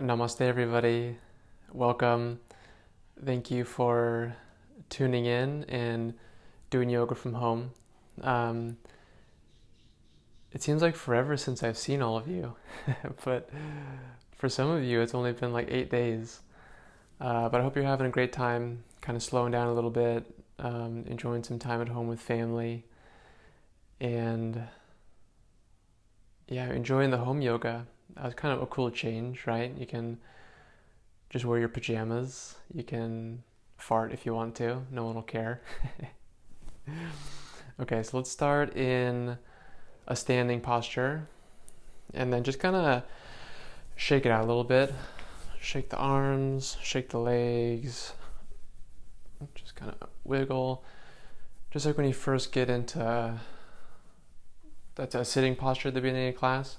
Namaste, everybody. Welcome. Thank you for tuning in and doing yoga from home. Um, it seems like forever since I've seen all of you, but for some of you, it's only been like 8 days. But I hope you're having a great time, kind of slowing down a little bit, enjoying some time at home with family, and yeah, enjoying the home yoga. That's kind of a cool change, right? You can just wear your pajamas. You can fart if you want to. No one will care. Okay, so let's start in a standing posture and then just kind of shake it out a little bit. Shake the arms, shake the legs, just kind of wiggle. Just like when you first get into that's a sitting posture at the beginning of class.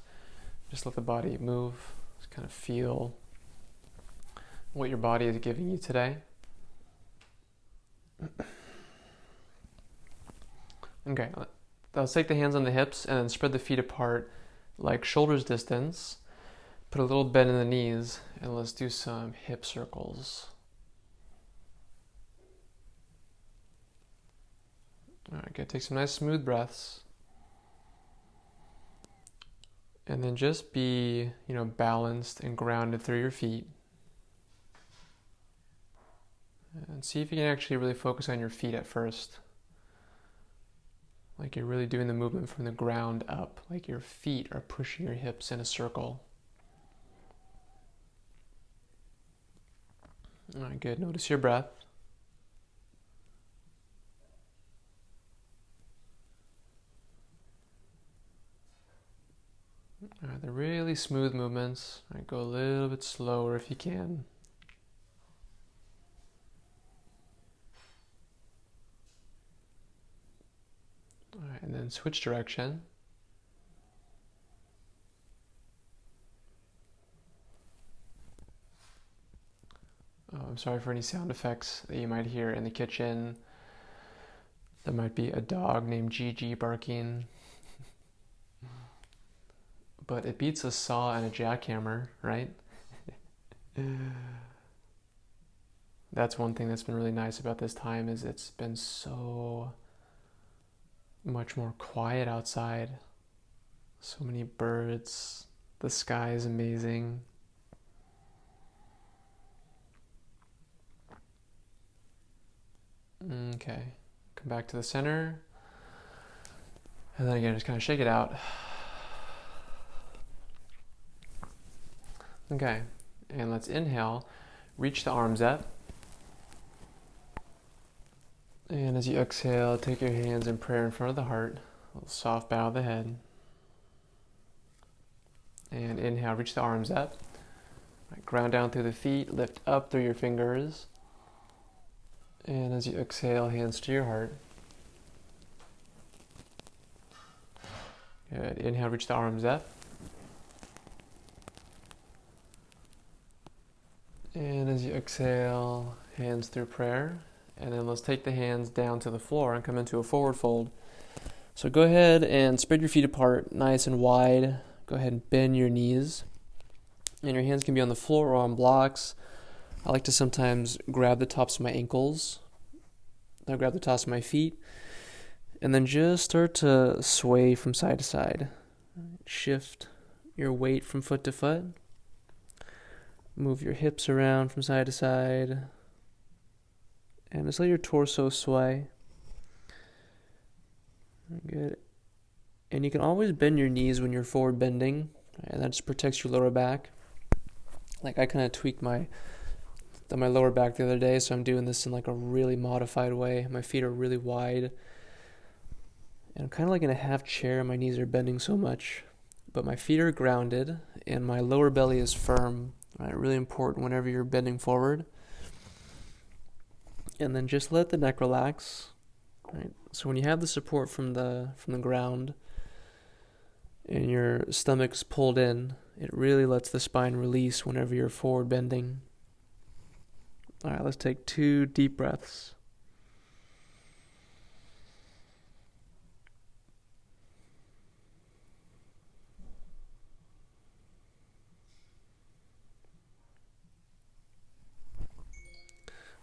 Just let the body move. Just kind of feel what your body is giving you today. Okay, let's take the hands on the hips and then spread the feet apart like shoulders distance. Put a little bend in the knees and let's do some hip circles. All right, good. Take some nice smooth breaths. And then just be, balanced and grounded through your feet. And see if you can actually really focus on your feet at first. Like you're really doing the movement from the ground up. Like your feet are pushing your hips in a circle. All right, good. Notice your breath. All right, they're really smooth movements. All right, go a little bit slower if you can. All right, and then switch direction. Oh, I'm sorry for any sound effects that you might hear in the kitchen. There might be a dog named Gigi barking. But it beats a saw and a jackhammer, right? That's one thing that's been really nice about this time is it's been so much more quiet outside. So many birds. The sky is amazing. Okay, come back to the center. And then again, just kind of shake it out. Okay, and let's inhale. Reach the arms up. And as you exhale, take your hands in prayer in front of the heart. A little soft bow of the head. And inhale, reach the arms up. Right, ground down through the feet, lift up through your fingers. And as you exhale, hands to your heart. Good. Inhale, reach the arms up. And as you exhale, hands through prayer. And then let's take the hands down to the floor and come into a forward fold. So go ahead and spread your feet apart nice and wide. Go ahead and bend your knees. And your hands can be on the floor or on blocks. I like to sometimes grab the tops of my ankles. Now grab the tops of my feet. And then just start to sway from side to side. Shift your weight from foot to foot. Move your hips around from side to side. And just let your torso sway. Good. And you can always bend your knees when you're forward bending. And that just protects your lower back. Like I kind of tweaked my lower back the other day, so I'm doing this in like a really modified way. My feet are really wide. And I'm kind of like in a half chair. My knees are bending so much. But my feet are grounded and my lower belly is firm. Right, really important whenever you're bending forward. And then just let the neck relax. Right. So when you have the support from the ground and your stomach's pulled in, it really lets the spine release whenever you're forward bending. All right, let's take 2 deep breaths.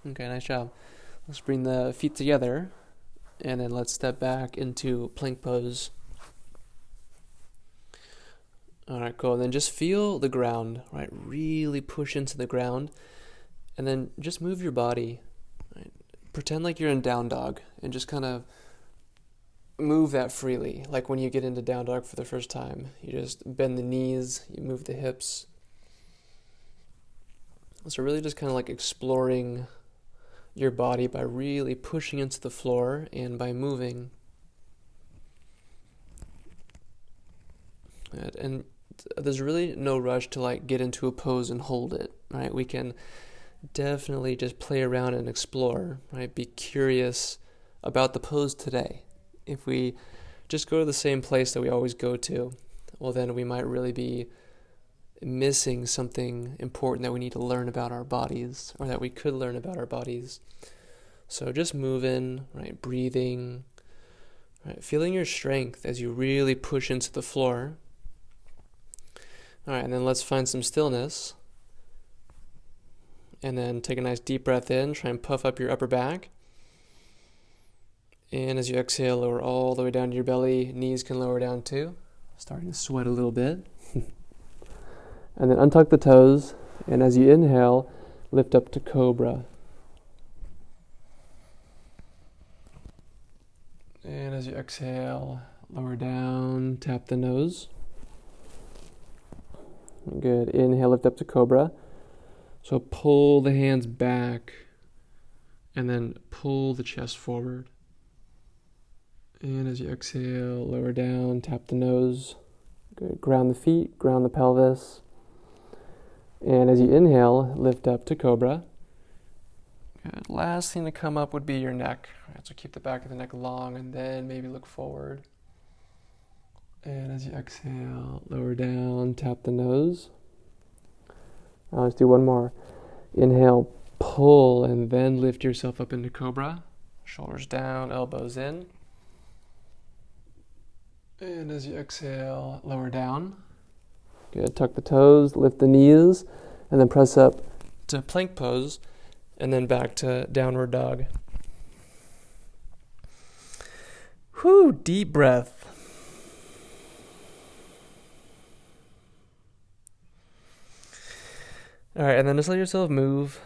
Okay, nice job. Let's bring the feet together, and then let's step back into plank pose. All right, cool. And then just feel the ground, right? Really push into the ground, and then just move your body. Right? Pretend like you're in down dog, and just kind of move that freely. Like when you get into down dog for the first time, you just bend the knees, you move the hips. So really just kind of like exploring your body by really pushing into the floor and by moving. And there's really no rush to like get into a pose and hold it, right? We can definitely just play around and explore, right? Be curious about the pose today. If we just go to the same place that we always go to, well then we might really be missing something important that we need to learn about our bodies, or that we could learn about our bodies. So just moving, right, breathing, right, feeling your strength as you really push into the floor. All right, and then let's find some stillness. And then take a nice deep breath in, try and puff up your upper back. And as you exhale, lower all the way down to your belly. Knees can lower down too. Starting to sweat a little bit. And then untuck the toes, and as you inhale, lift up to cobra. And as you exhale, lower down, tap the nose. Good. Inhale, lift up to cobra. So pull the hands back, and then pull the chest forward. And as you exhale, lower down, tap the nose. Good. Ground the feet, ground the pelvis. And as you inhale, lift up to cobra. Good. Last thing to come up would be your neck. Right, so keep the back of the neck long and then maybe look forward. And as you exhale, lower down, tap the nose. Now let's do one more. Inhale, pull, and then lift yourself up into cobra. Shoulders down, elbows in. And as you exhale, lower down. Good. Tuck the toes, lift the knees, and then press up to plank pose, and then back to downward dog. Whew, deep breath. All right, and then just let yourself move.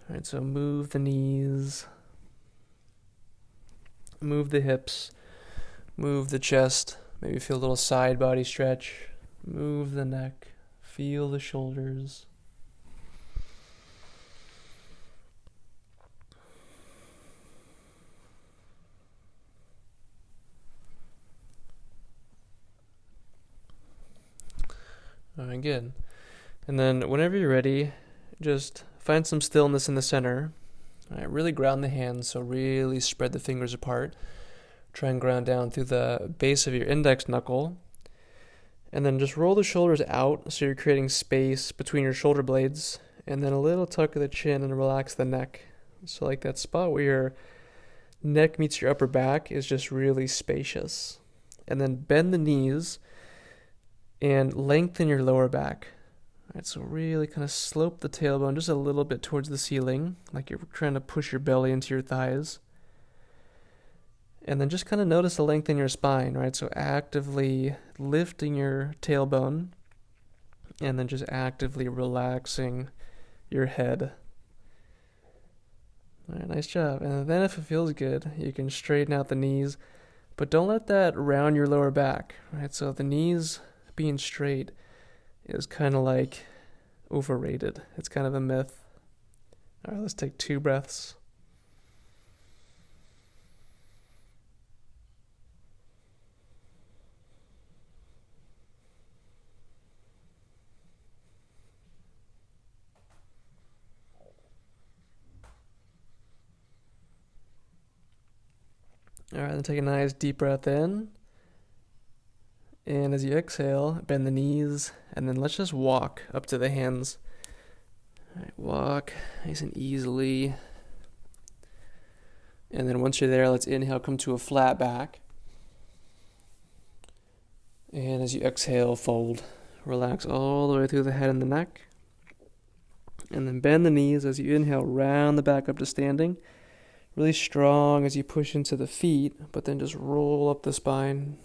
All right, so move the knees, move the hips, move the chest, maybe feel a little side body stretch. Move the neck, feel the shoulders. All right, good. And then whenever you're ready, just find some stillness in the center. All right, really ground the hands, so really spread the fingers apart. Try and ground down through the base of your index knuckle. And then just roll the shoulders out so you're creating space between your shoulder blades. And then a little tuck of the chin and relax the neck. So like that spot where your neck meets your upper back is just really spacious. And then bend the knees and lengthen your lower back. All right, so really kind of slope the tailbone just a little bit towards the ceiling, like you're trying to push your belly into your thighs. And then just kind of notice the length in your spine, right? So actively lifting your tailbone and then just actively relaxing your head. All right, nice job. And then if it feels good, you can straighten out the knees, but don't let that round your lower back, right? So the knees being straight is kind of like overrated. It's kind of a myth. All right, let's take 2 breaths. All right, then take a nice deep breath in. And as you exhale, bend the knees, and then let's just walk up to the hands. All right, walk nice and easily. And then once you're there, let's inhale, come to a flat back. And as you exhale, fold. Relax all the way through the head and the neck. And then bend the knees as you inhale, round the back up to standing. Really strong as you push into the feet, but then just roll up the spine.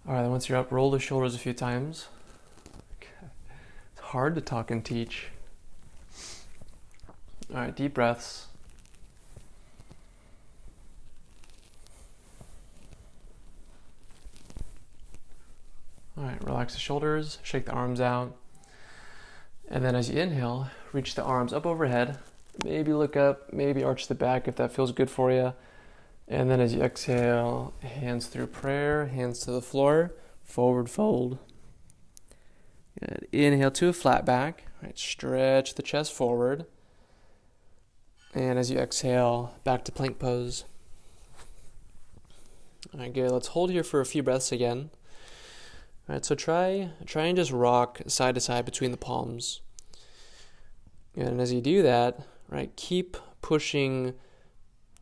All right, then once you're up, roll the shoulders a few times. Okay. It's hard to talk and teach. All right, deep breaths. All right, relax the shoulders, shake the arms out. And then as you inhale, reach the arms up overhead. Maybe look up, maybe arch the back if that feels good for you. And then as you exhale, hands through prayer, hands to the floor, forward fold. Good. Inhale to a flat back. Right, stretch the chest forward. And as you exhale, back to plank pose. All right, good. Let's hold here for a few breaths again. All right, so try and just rock side to side between the palms. And as you do that, right, keep pushing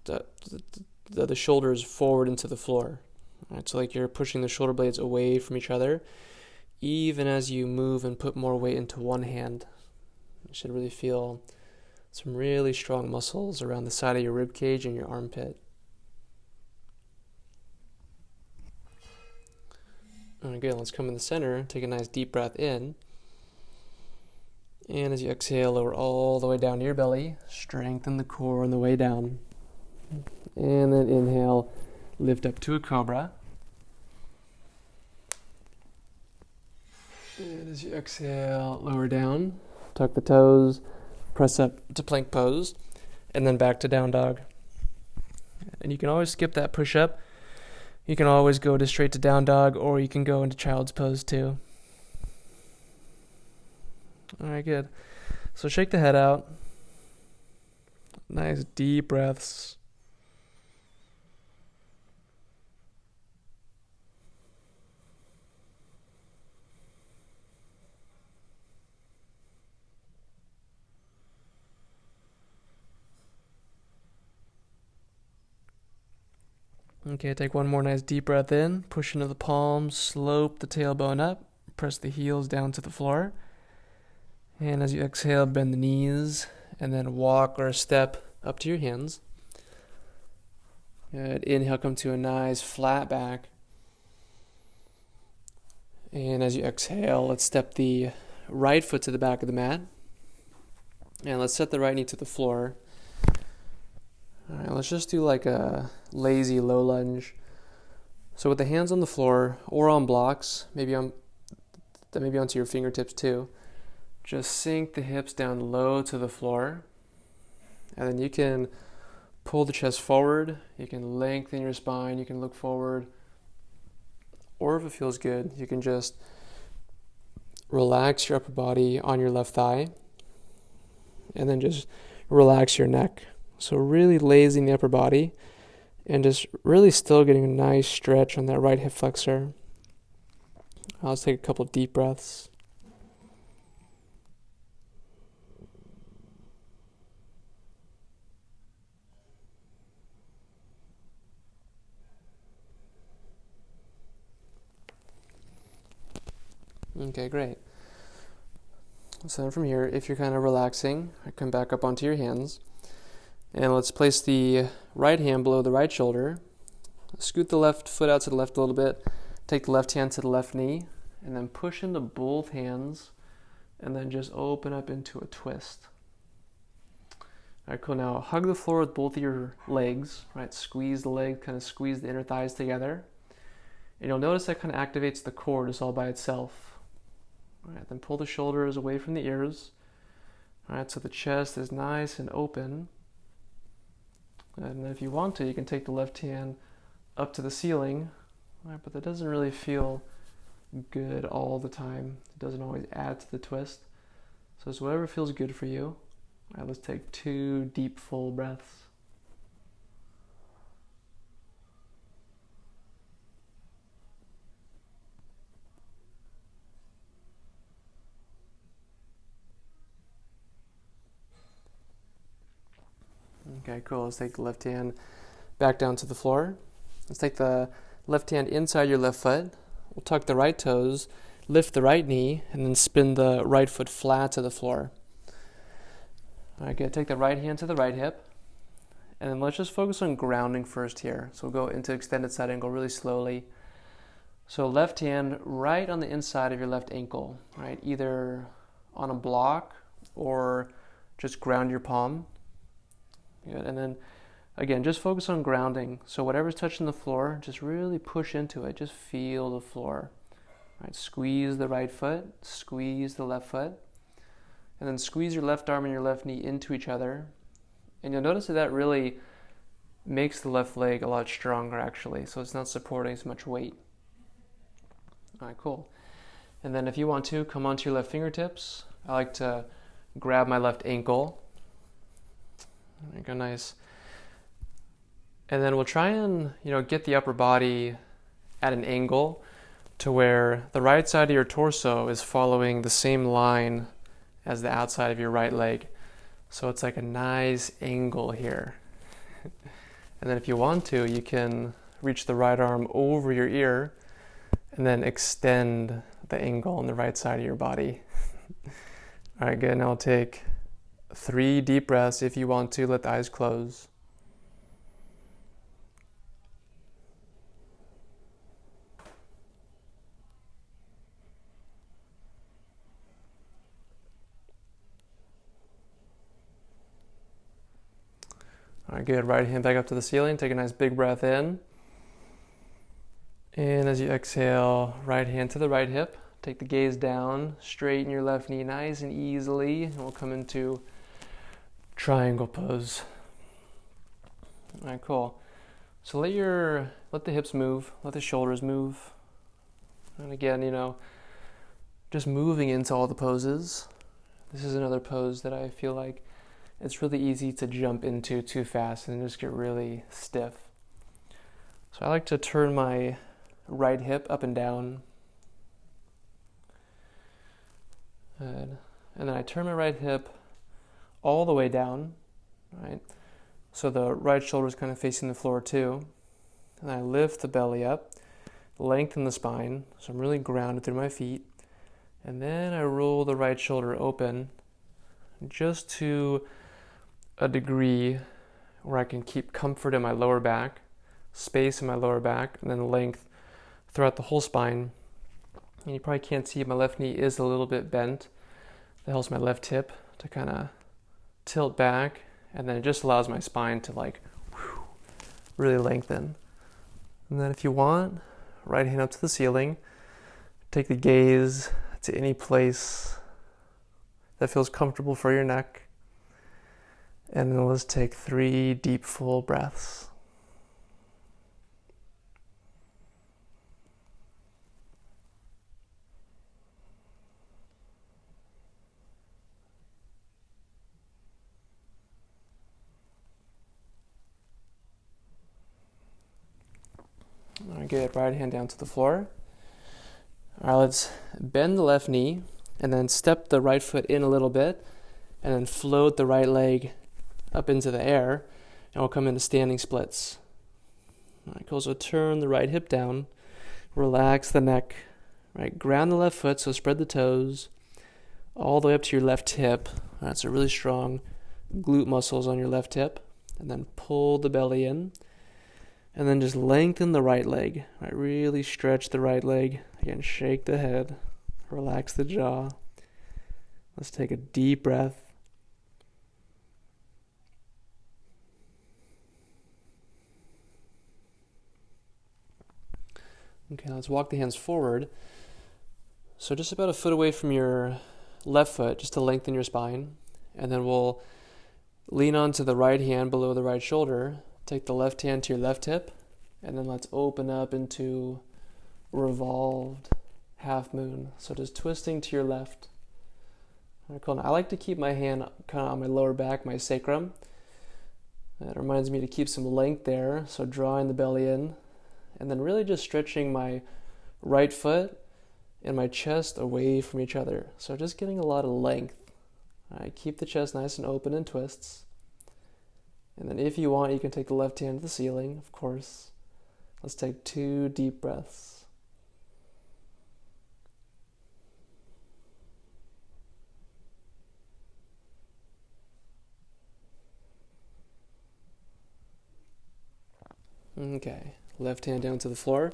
the shoulders forward into the floor. All right, so like you're pushing the shoulder blades away from each other, even as you move and put more weight into one hand. You should really feel some really strong muscles around the side of your rib cage and your armpit. All right, good. Let's come in the center. Take a nice deep breath in. And as you exhale, lower all the way down to your belly. Strengthen the core on the way down. And then inhale, lift up to a cobra. And as you exhale, lower down. Tuck the toes. Press up to plank pose. And then back to down dog. And you can always skip that push-up. You can always go straight to down dog, or you can go into child's pose too. All right, good. So shake the head out. Nice deep breaths. Okay, take one more nice deep breath in. Push into the palms, slope the tailbone up, press the heels down to the floor. And as you exhale, bend the knees, and then walk or step up to your hands. Good. Inhale, come to a nice flat back. And as you exhale, let's step the right foot to the back of the mat. And let's set the right knee to the floor. All right, let's just do like a lazy low lunge. So with the hands on the floor or on blocks, maybe onto your fingertips too, just sink the hips down low to the floor. And then you can pull the chest forward, you can lengthen your spine, you can look forward. Or if it feels good, you can just relax your upper body on your left thigh and then just relax your neck. So really lazing the upper body and just really still getting a nice stretch on that right hip flexor. Let's take a couple deep breaths. Okay, great. So then from here, if you're kind of relaxing, come back up onto your hands. And let's place the right hand below the right shoulder. Scoot the left foot out to the left a little bit. Take the left hand to the left knee. And then push into both hands. And then just open up into a twist. All right, cool. Now hug the floor with both of your legs. Right, squeeze the leg, kind of squeeze the inner thighs together. And you'll notice that kind of activates the core just all by itself. All right, then pull the shoulders away from the ears. All right, so the chest is nice and open. And if you want to, you can take the left hand up to the ceiling, right, but that doesn't really feel good all the time. It doesn't always add to the twist. So it's whatever feels good for you. All right, let's take 2 deep, full breaths. Okay, cool. Let's take the left hand back down to the floor. Let's take the left hand inside your left foot. We'll tuck the right toes, lift the right knee, and then spin the right foot flat to the floor. All right, good. Take the right hand to the right hip. And then let's just focus on grounding first here. So we'll go into extended side angle really slowly. So left hand right on the inside of your left ankle, right? Either on a block or just ground your palm. Good. And then again, just focus on grounding. So whatever's touching the floor, just really push into it. Just feel the floor. Right? Squeeze the right foot, squeeze the left foot, and then squeeze your left arm and your left knee into each other. And you'll notice that really makes the left leg a lot stronger actually, so it's not supporting as much weight. All right, cool. And then if you want to, come onto your left fingertips. I like to grab my left ankle. There you go, nice. And then we'll try and, get the upper body at an angle to where the right side of your torso is following the same line as the outside of your right leg. So it's like a nice angle here. And then if you want to, you can reach the right arm over your ear and then extend the angle on the right side of your body. All right, good. Now I'll take 3 deep breaths. If you want to, let the eyes close. All right, good. Right hand back up to the ceiling. Take a nice big breath in. And as you exhale, right hand to the right hip. Take the gaze down, straighten your left knee nice and easily, and we'll come into triangle pose. All right, cool. So let the hips move, let the shoulders move. And again, just moving into all the poses. This is another pose that I feel like it's really easy to jump into too fast and just get really stiff. So I like to turn my right hip up and down. Good. And then I turn my right hip all the way down, right? So the right shoulder is kind of facing the floor too. And I lift the belly up, lengthen the spine, so I'm really grounded through my feet. And then I roll the right shoulder open just to a degree where I can keep comfort in my lower back, space in my lower back, and then length throughout the whole spine. And you probably can't see my left knee is a little bit bent. That helps my left hip to kind of tilt back, and then it just allows my spine to really lengthen. And then if you want, right hand up to the ceiling, take the gaze to any place that feels comfortable for your neck. And then let's take 3 deep, full breaths. All right, good. Right hand down to the floor. All right, let's bend the left knee and then step the right foot in a little bit and then float the right leg up into the air, and we'll come into standing splits. All right, cool. So turn the right hip down, relax the neck, right? Ground the left foot, so spread the toes all the way up to your left hip. All right, so really strong glute muscles on your left hip, and then pull the belly in, and then just lengthen the right leg. Right, really stretch the right leg. Again, shake the head, relax the jaw. Let's take a deep breath. Okay, let's walk the hands forward. So just about a foot away from your left foot, just to lengthen your spine. And then we'll lean onto the right hand below the right shoulder. Take the left hand to your left hip. And then let's open up into revolved half moon. So just twisting to your left. All right, cool. Now, I like to keep my hand kind of on my lower back, my sacrum. That reminds me to keep some length there. So drawing the belly in. And then really just stretching my right foot and my chest away from each other. So just getting a lot of length. All right, keep the chest nice and open and twists. And then if you want, you can take the left hand to the ceiling, of course. Let's take 2 deep breaths. Okay, left hand down to the floor.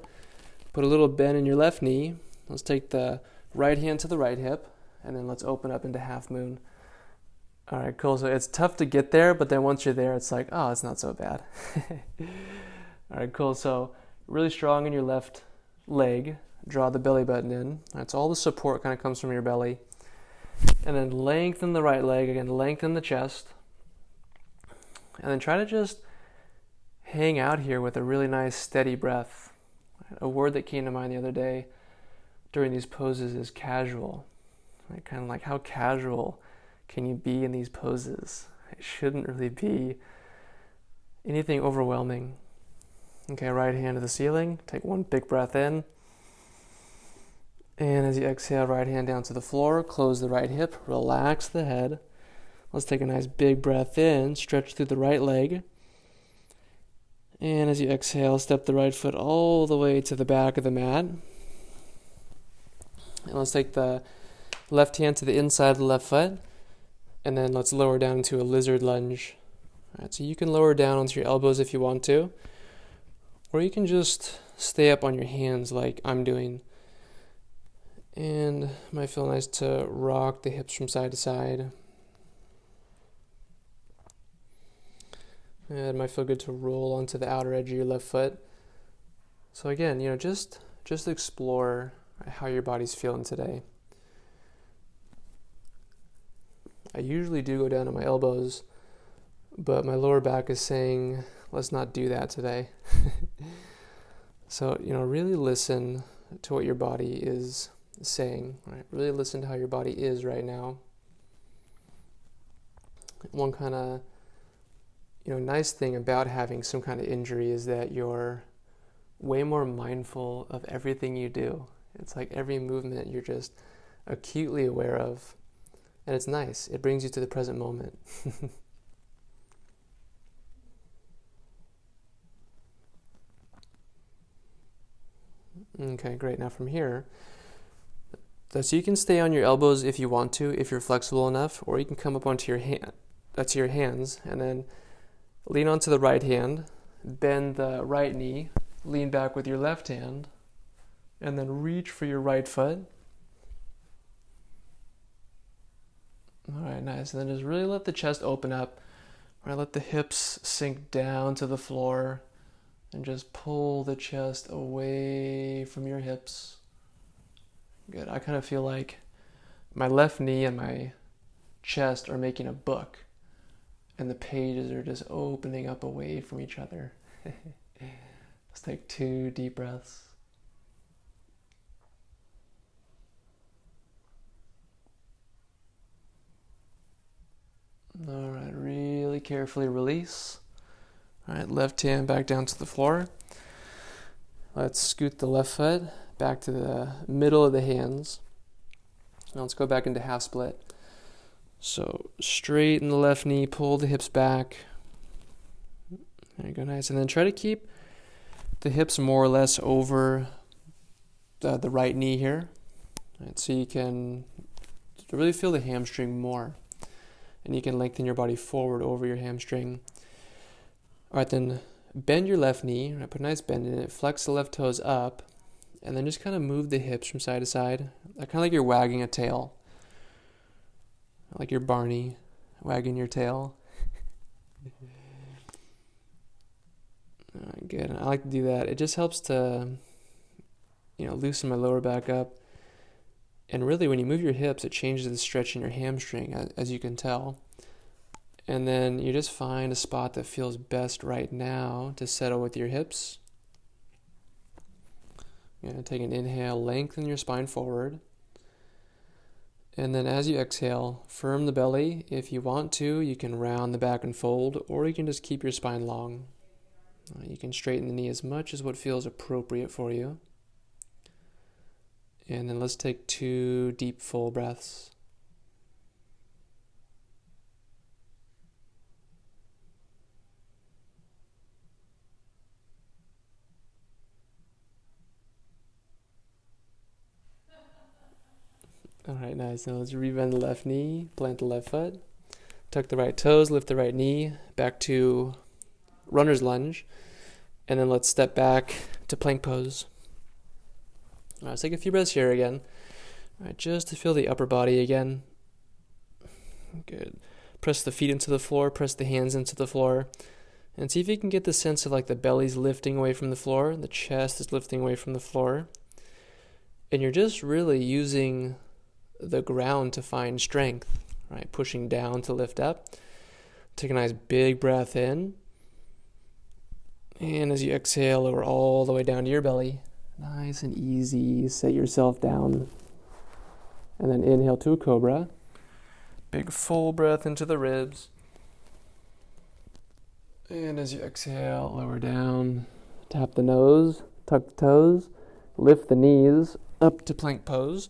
Put a little bend in your left knee. Let's take the right hand to the right hip, and then let's open up into half moon. All right, cool. So it's tough to get there, but then once you're there, it's like, oh, it's not so bad. All right, cool. So really strong in your left leg. Draw the belly button in. That's all the support kind of comes from your belly. And then lengthen the right leg. Again, lengthen the chest. And then try to just hang out here with a really nice steady breath. A word that came to mind the other day during these poses is casual. Like, kind of like, how casual can you be in these poses? It shouldn't really be anything overwhelming. Okay, right hand to the ceiling. Take one big breath in. And as you exhale, right hand down to the floor. Close the right hip. Relax the head. Let's take a nice big breath in. Stretch through the right leg. And as you exhale, step the right foot all the way to the back of the mat. And let's take the left hand to the inside of the left foot. And then let's lower down into a lizard lunge. All right, so you can lower down onto your elbows if you want to. Or you can just stay up on your hands like I'm doing. And it might feel nice to rock the hips from side to side. And it might feel good to roll onto the outer edge of your left foot. So again, just explore how your body's feeling today. I usually do go down to my elbows, but my lower back is saying, let's not do that today. So, really listen to what your body is saying, right? Really listen to how your body is right now. One kind of, nice thing about having some kind of injury is that you're way more mindful of everything you do. It's like every movement you're just acutely aware of. And it's nice. It brings you to the present moment. Okay, great. Now from here, so you can stay on your elbows if you want to, if you're flexible enough, or you can come up onto your your hands, and then lean onto the right hand, bend the right knee, lean back with your left hand, and then reach for your right foot. All right, nice. And then just really let the chest open up. All right, let the hips sink down to the floor and just pull the chest away from your hips. Good. I kind of feel like my left knee and my chest are making a book, and the pages are just opening up away from each other. Let's take 2 deep breaths. All right, really carefully release. All right, left hand back down to the floor. Let's scoot the left foot back to the middle of the hands. Now let's go back into half split. So straighten the left knee, pull the hips back. There you go, nice. And then try to keep the hips more or less over the right knee here. All right, so you can really feel the hamstring more. And you can lengthen your body forward over your hamstring. All right, then bend your left knee. Put a nice bend in it. Flex the left toes up. And then just kind of move the hips from side to side. Kind of like you're wagging a tail. Like you're Barney wagging your tail. All right, good. I like to do that. It just helps to, loosen my lower back up. And really, when you move your hips, it changes the stretch in your hamstring, as you can tell. And then you just find a spot that feels best right now to settle with your hips. You're going to take an inhale, lengthen your spine forward. And then as you exhale, firm the belly. If you want to, you can round the back and fold, or you can just keep your spine long. You can straighten the knee as much as what feels appropriate for you. And then let's take 2 deep, full breaths. All right, nice. Now let's rebend the left knee, plant the left foot, tuck the right toes, lift the right knee, back to runner's lunge. And then let's step back to plank pose. All right, let's take a few breaths here again. All right, just to feel the upper body again. Good. Press the feet into the floor, press the hands into the floor, and see if you can get the sense of like the belly's lifting away from the floor, the chest is lifting away from the floor. And you're just really using the ground to find strength, right? Pushing down to lift up. Take a nice big breath in. And as you exhale, lower all the way down to your belly. Nice and easy. Set yourself down. And then inhale to a cobra. Big full breath into the ribs. And as you exhale, lower down. Tap the nose, tuck the toes, lift the knees up to plank pose,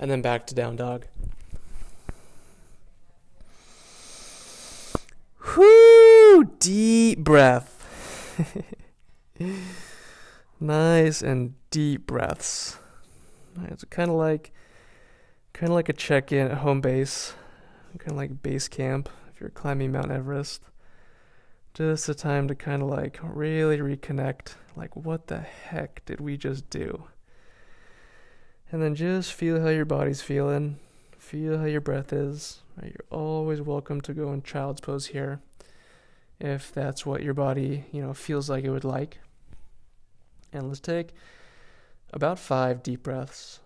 and then back to down dog. Whoo! Deep breath. Nice and deep breaths. It's kind of like a check-in at home base, kind of like base camp if you're climbing Mount Everest. Just a time to kind of like really reconnect, like what the heck did we just do? And then just feel how your body's feeling, feel how your breath is. Right? You're always welcome to go in child's pose here, if that's what your body, feels like it would like. And let's take about 5 deep breaths.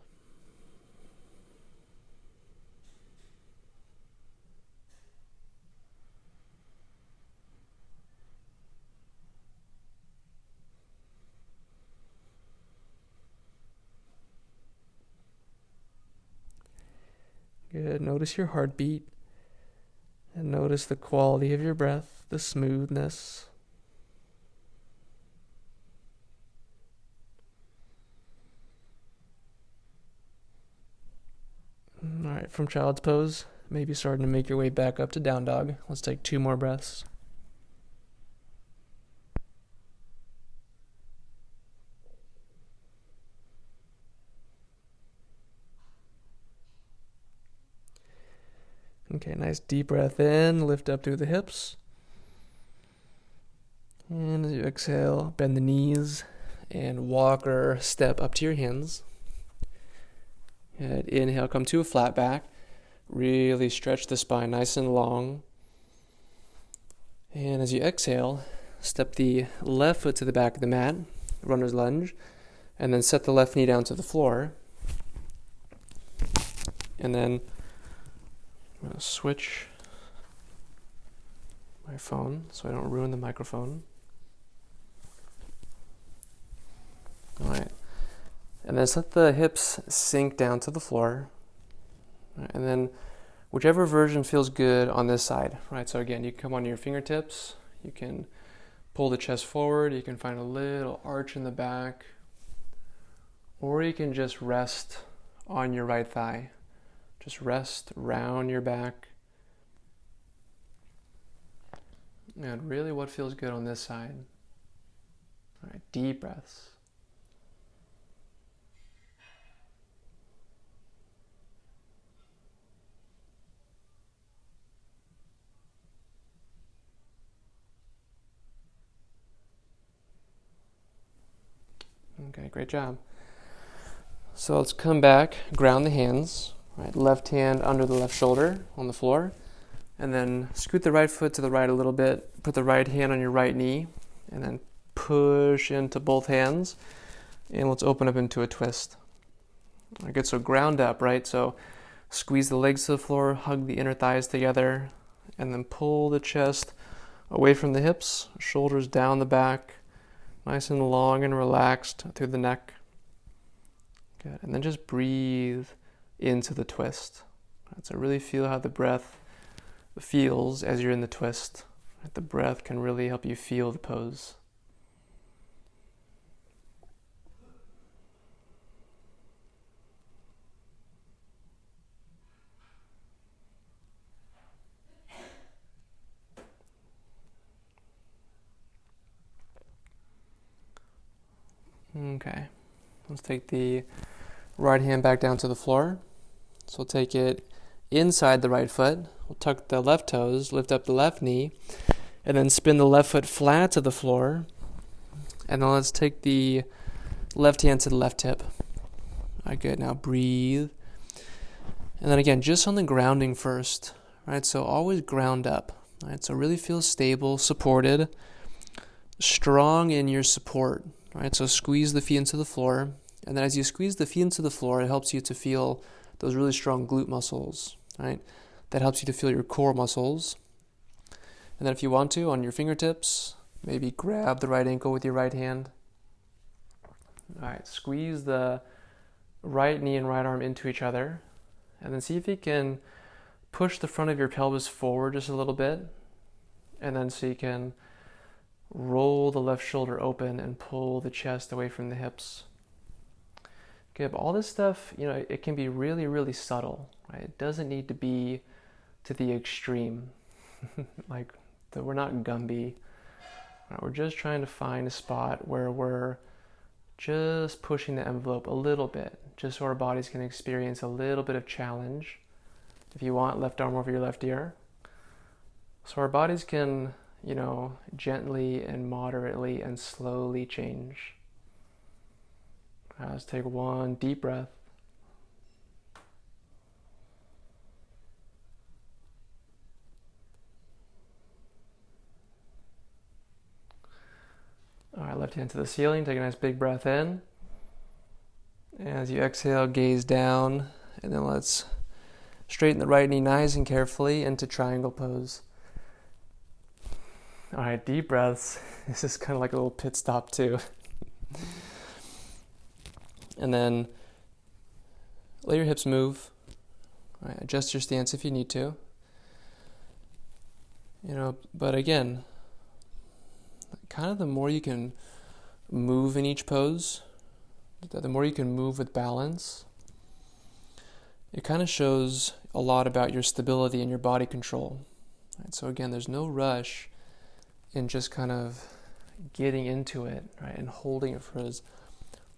Good. Notice your heartbeat and notice the quality of your breath, the smoothness. All right, from child's pose, maybe starting to make your way back up to down dog. Let's take 2 more breaths. Okay, nice deep breath in, lift up through the hips. And as you exhale, bend the knees and walk or step up to your hands. Good. Inhale, come to a flat back. Really stretch the spine nice and long. And as you exhale, step the left foot to the back of the mat, runner's lunge, and then set the left knee down to the floor. And then I'm going to switch my phone so I don't ruin the microphone. All right. And then just let the hips sink down to the floor. Right. And then whichever version feels good on this side. Right. So again, you can come on your fingertips. You can pull the chest forward. You can find a little arch in the back. Or you can just rest on your right thigh. Just rest round your back. And really what feels good on this side. All right, deep breaths. Okay, great job. So let's come back, ground the hands. Right, left hand under the left shoulder on the floor, and then scoot the right foot to the right a little bit. Put the right hand on your right knee, and then push into both hands. And let's open up into a twist. All right, good. So ground up, right? So squeeze the legs to the floor, hug the inner thighs together, and then pull the chest away from the hips, shoulders down the back, nice and long and relaxed through the neck. Good. And then just breathe into the twist. Right, so really feel how the breath feels as you're in the twist. Right, the breath can really help you feel the pose. Okay, let's take the right hand back down to the floor. So we'll take it inside the right foot. We'll tuck the left toes, lift up the left knee, and then spin the left foot flat to the floor. And then let's take the left hand to the left hip. All right, good. Now breathe. And then again, just on the grounding first, right? So always ground up, right? So really feel stable, supported, strong in your support, right? So squeeze the feet into the floor. And then as you squeeze the feet into the floor, it helps you to feel those really strong glute muscles, right? That helps you to feel your core muscles. And then if you want to, on your fingertips, maybe grab the right ankle with your right hand. All right, squeeze the right knee and right arm into each other. And then see if you can push the front of your pelvis forward just a little bit. And then so you can roll the left shoulder open and pull the chest away from the hips. Okay, but all this stuff, it can be really, really subtle, right? It doesn't need to be to the extreme. We're not Gumby. Right? We're just trying to find a spot where we're just pushing the envelope a little bit, just so our bodies can experience a little bit of challenge. If you want, left arm over your left ear. So our bodies can, gently and moderately and slowly change. Let's take one deep breath. All right, left hand to the ceiling. Take a nice big breath in. As you exhale, gaze down. And then let's straighten the right knee nice and carefully into triangle pose. All right, deep breaths. This is kind of like a little pit stop too. And then let your hips move. All right, adjust your stance if you need to. But again, kind of the more you can move in each pose, the more you can move with balance, it kind of shows a lot about your stability and your body control. Right? So again, there's no rush in just kind of getting into it, right, and holding it for as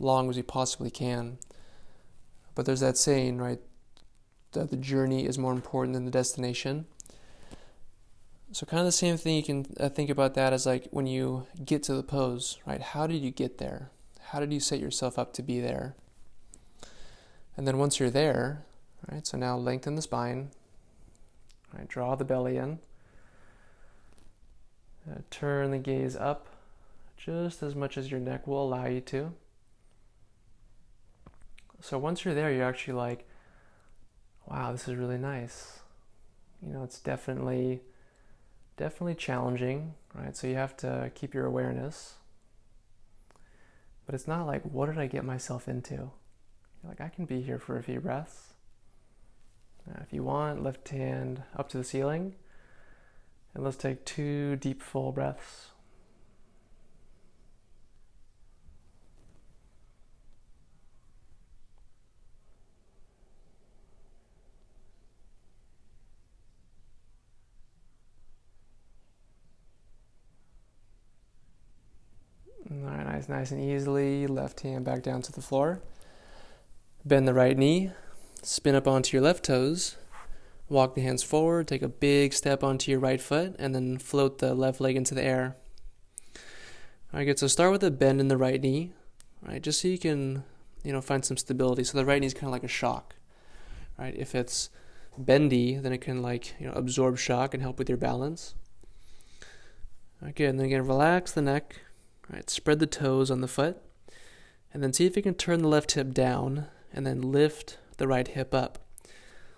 long as you possibly can. But there's that saying, right, that the journey is more important than the destination. So kind of the same thing you can think about that as like when you get to the pose, right? How did you get there? How did you set yourself up to be there? And then once you're there, right, so now lengthen the spine, right, draw the belly in, turn the gaze up just as much as your neck will allow you to. So once you're there, you're actually like, wow, this is really nice. It's definitely challenging, right? So you have to keep your awareness. But it's not like, what did I get myself into? You're like, I can be here for a few breaths. If you want, left hand up to the ceiling. And let's take 2 deep, full breaths. All right, nice and easily. Left hand back down to the floor. Bend the right knee. Spin up onto your left toes. Walk the hands forward. Take a big step onto your right foot. And then float the left leg into the air. All right, good. So start with a bend in the right knee. Right, just so you can, find some stability. So the right knee is kind of like a shock. Right, if it's bendy, then it can absorb shock and help with your balance. Okay, and then again, relax the neck. Right, spread the toes on the foot, and then see if you can turn the left hip down, and then lift the right hip up.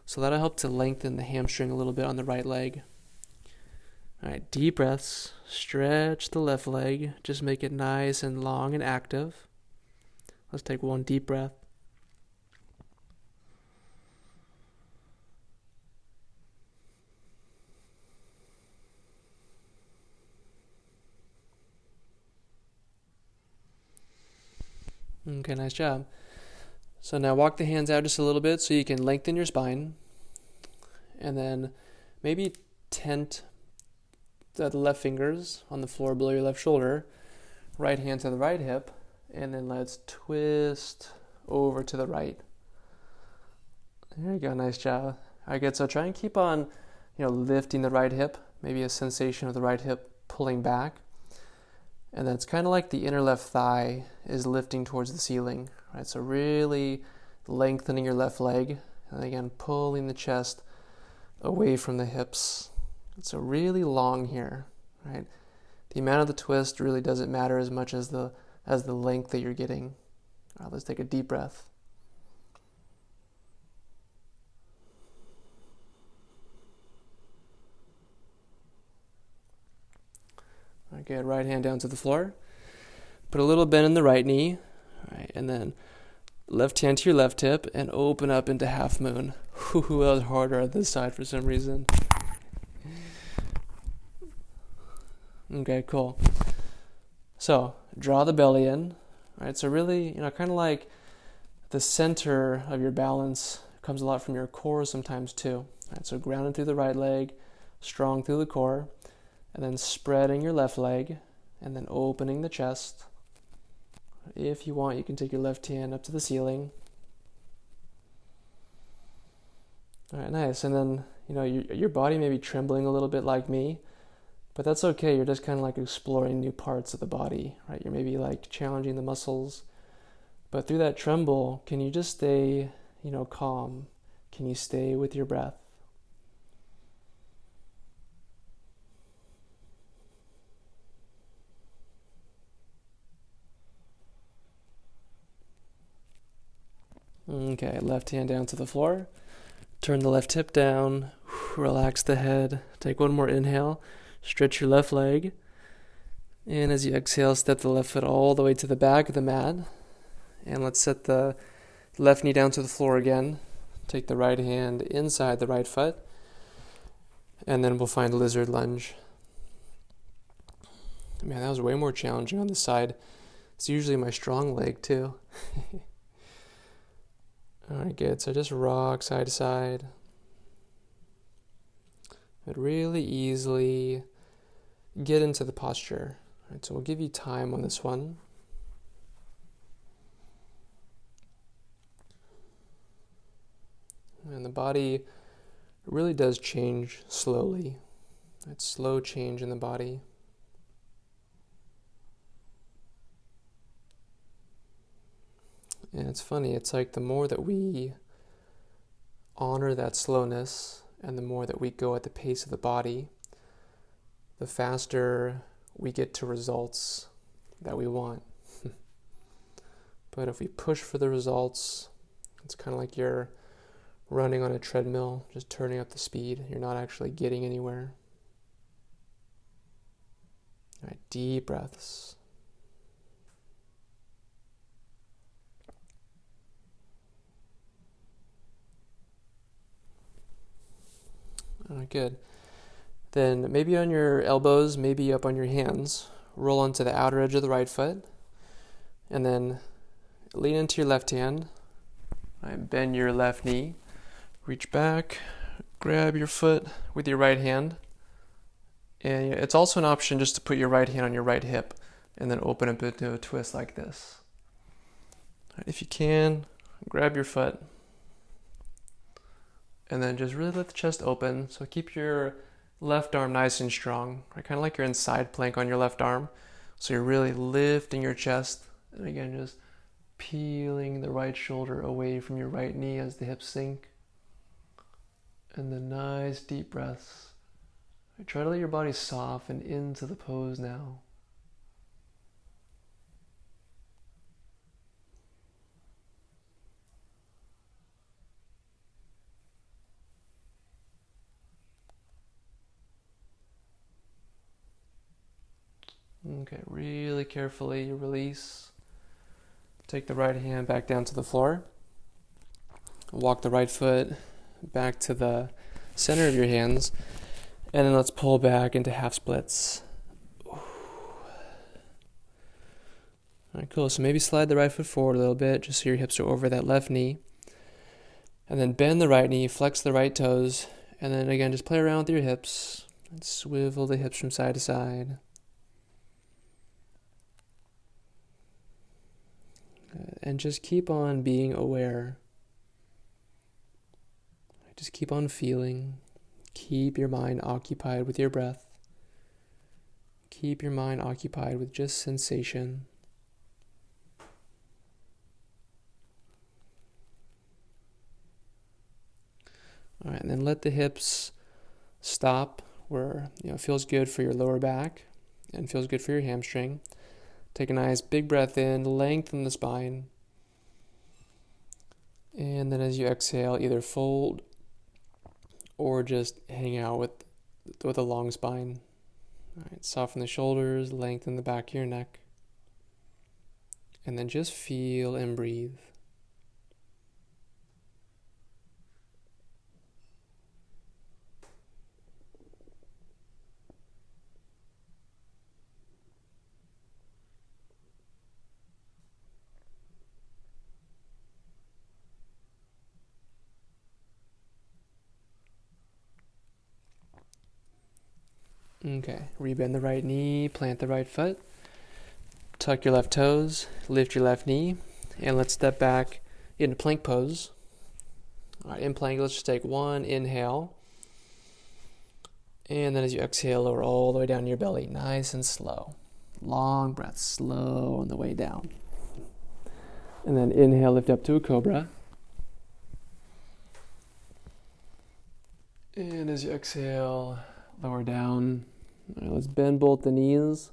So that'll help to lengthen the hamstring a little bit on the right leg. All right, deep breaths. Stretch the left leg. Just make it nice and long and active. Let's take 1 deep breath. Okay, nice job. So now walk the hands out just a little bit so you can lengthen your spine. And then maybe tent the left fingers on the floor below your left shoulder. Right hand to the right hip. And then let's twist over to the right. There you go, nice job. All right, good. So try and keep on, lifting the right hip. Maybe a sensation of the right hip pulling back. And then it's kind of like the inner left thigh is lifting towards the ceiling, right? So really lengthening your left leg, and again, pulling the chest away from the hips. So really long here, right? The amount of the twist really doesn't matter as much as the length that you're getting. All right, let's take a deep breath. All right, good. Right hand down to the floor. Put a little bend in the right knee. All right, and then left hand to your left hip and open up into half moon. Ooh, that was harder on this side for some reason. Okay, cool. So draw the belly in. All right, so really, kind of like the center of your balance comes a lot from your core sometimes too. All right, so grounded through the right leg, strong through the core, and then spreading your left leg, and then opening the chest. If you want, you can take your left hand up to the ceiling. All right, nice. And then, your body may be trembling a little bit like me, but that's okay. You're just kind of like exploring new parts of the body, right? You're maybe like challenging the muscles. But through that tremble, can you just stay, calm? Can you stay with your breath? Okay, left hand down to the floor. Turn the left hip down. Relax the head. Take one more inhale. Stretch your left leg. And as you exhale, step the left foot all the way to the back of the mat. And let's set the left knee down to the floor again. Take the right hand inside the right foot. And then we'll find lizard lunge. Man, that was way more challenging on this side. It's usually my strong leg too. Alright, good. So just rock side to side. But really easily get into the posture. Alright, so we'll give you time on this one. And the body really does change slowly. It's slow change in the body. And it's funny, it's like the more that we honor that slowness and the more that we go at the pace of the body, the faster we get to results that we want. But if we push for the results, it's kind of like you're running on a treadmill, just turning up the speed. You're not actually getting anywhere. All right, deep breaths. All right, good. Then maybe on your elbows, maybe up on your hands, roll onto the outer edge of the right foot, and then lean into your left hand. Right, bend your left knee, reach back, grab your foot with your right hand, and it's also an option just to put your right hand on your right hip and then open up into a twist like this. Right, if you can, grab your foot, and then just really let the chest open. So keep your left arm nice and strong, right? Kind of like you're in side plank on your left arm. So you're really lifting your chest. And again, just peeling the right shoulder away from your right knee as the hips sink. And then nice deep breaths. Right, try to let your body soften into the pose now. Okay, really carefully release. Take the right hand back down to the floor. Walk the right foot back to the center of your hands. And then let's pull back into half splits. All right, cool. So maybe slide the right foot forward a little bit just so your hips are over that left knee. And then bend the right knee, flex the right toes. And then again, just play around with your hips. And swivel the hips from side to side. And just keep on being aware. Just keep on feeling. Keep your mind occupied with your breath. keep your mind occupied with just sensation. All right, and then let the hips stop where it feels good for your lower back and feels good for your hamstring. Take a nice big breath in, lengthen the spine. And then as you exhale, either fold or just hang out with a long spine. All right, soften the shoulders, lengthen the back of your neck. And then just feel and breathe. Okay, rebend the right knee, plant the right foot, tuck your left toes, lift your left knee, and let's step back into plank pose. All right, in plank, let's just take one inhale, and then as you exhale, lower all the way down to your belly, nice and slow. Long breath, slow on the way down. And then inhale, lift up to a cobra. And as you exhale, lower down. All right, let's bend both the knees.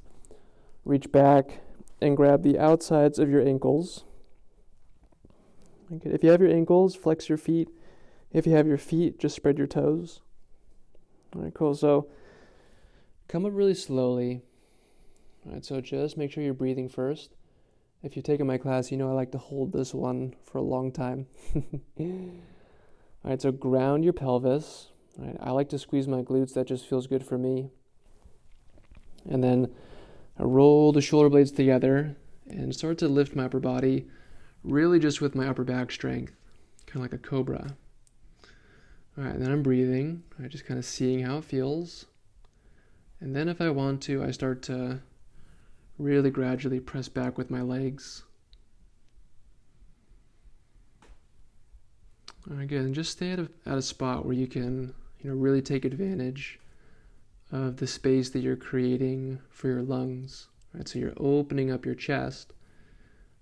Reach back and grab the outsides of your ankles. Okay. If you have your ankles, flex your feet. If you have your feet, just spread your toes. All right, cool. So come up really slowly. All right, so just make sure you're breathing first. If you've taken my class, I like to hold this one for a long time. All right, so ground your pelvis. All right, I like to squeeze my glutes. That just feels good for me. And then I roll the shoulder blades together and start to lift my upper body, really just with my upper back strength, kind of like a cobra. All right, and then I'm breathing, right, just kind of seeing how it feels. And then if I want to, I start to really gradually press back with my legs. All right, good. And just stay at a spot where you can, really take advantage of the space that you're creating for your lungs. Right, so you're opening up your chest.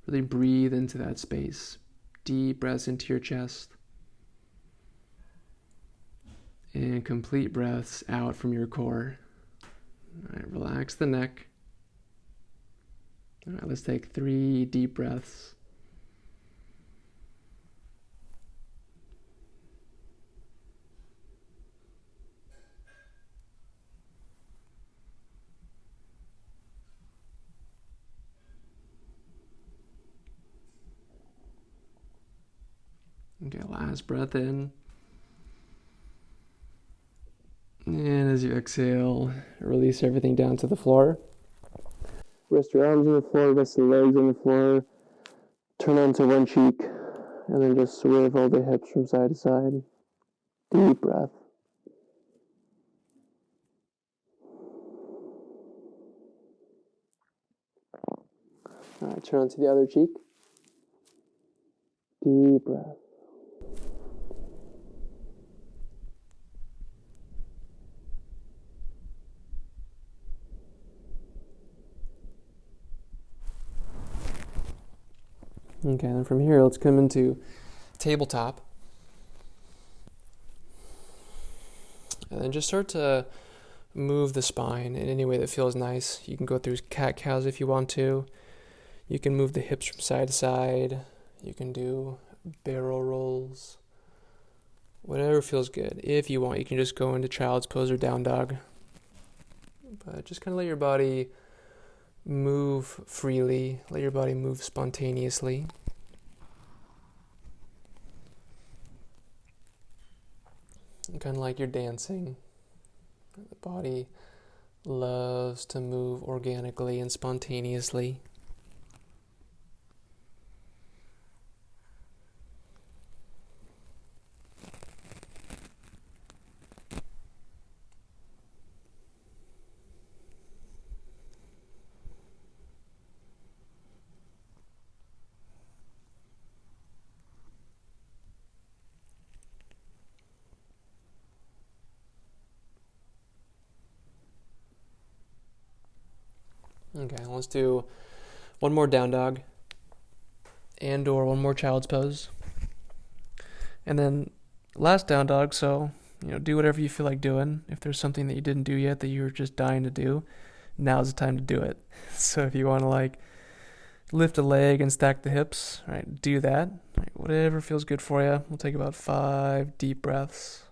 Really breathe into that space. Deep breaths into your chest. And complete breaths out from your core. All right, relax the neck. All right, let's take 3 deep breaths. Okay, last breath in. And as you exhale, release everything down to the floor. Rest your arms on the floor, rest the legs on the floor. Turn onto one cheek, and then just swerve all the hips from side to side. Deep breath. All right, turn onto the other cheek. Deep breath. Okay, then from here, let's come into tabletop. And then just start to move the spine in any way that feels nice. You can go through cat-cows if you want to. You can move the hips from side to side. You can do barrel rolls. Whatever feels good. If you want, you can just go into child's pose or down dog. But just kind of let your body move freely. Let your body move spontaneously. Kind of like you're dancing. The body loves to move organically and spontaneously. Okay, let's do one more down dog and or one more child's pose. And then last down dog, so, do whatever you feel like doing. If there's something that you didn't do yet that you're just dying to do, now's the time to do it. So if you want to lift a leg and stack the hips, right, do that. Right, whatever feels good for you. We'll take about 5 deep breaths.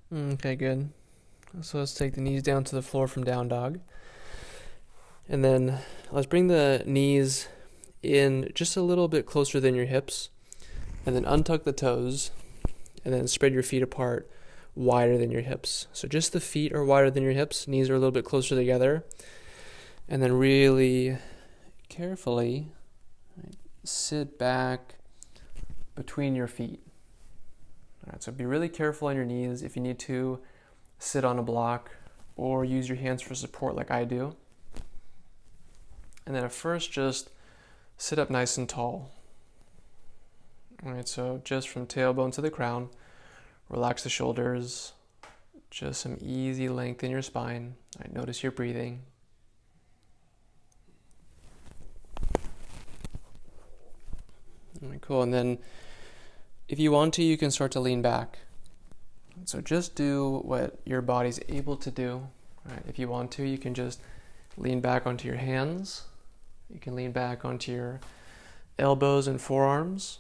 Okay, good. So let's take the knees down to the floor from down dog. And then let's bring the knees in just a little bit closer than your hips. And then untuck the toes. And then spread your feet apart wider than your hips. So just the feet are wider than your hips. Knees are a little bit closer together. And then really carefully sit back between your feet. All right, so be really careful on your knees. If you need to, sit on a block or use your hands for support like I do. And then at first, just sit up nice and tall. All right, so just from tailbone to the crown, relax the shoulders, just some easy length in your spine. All right, notice your breathing. All right, cool. And then if you want to, you can start to lean back. So just do what your body's able to do. Right? If you want to, you can just lean back onto your hands. You can lean back onto your elbows and forearms.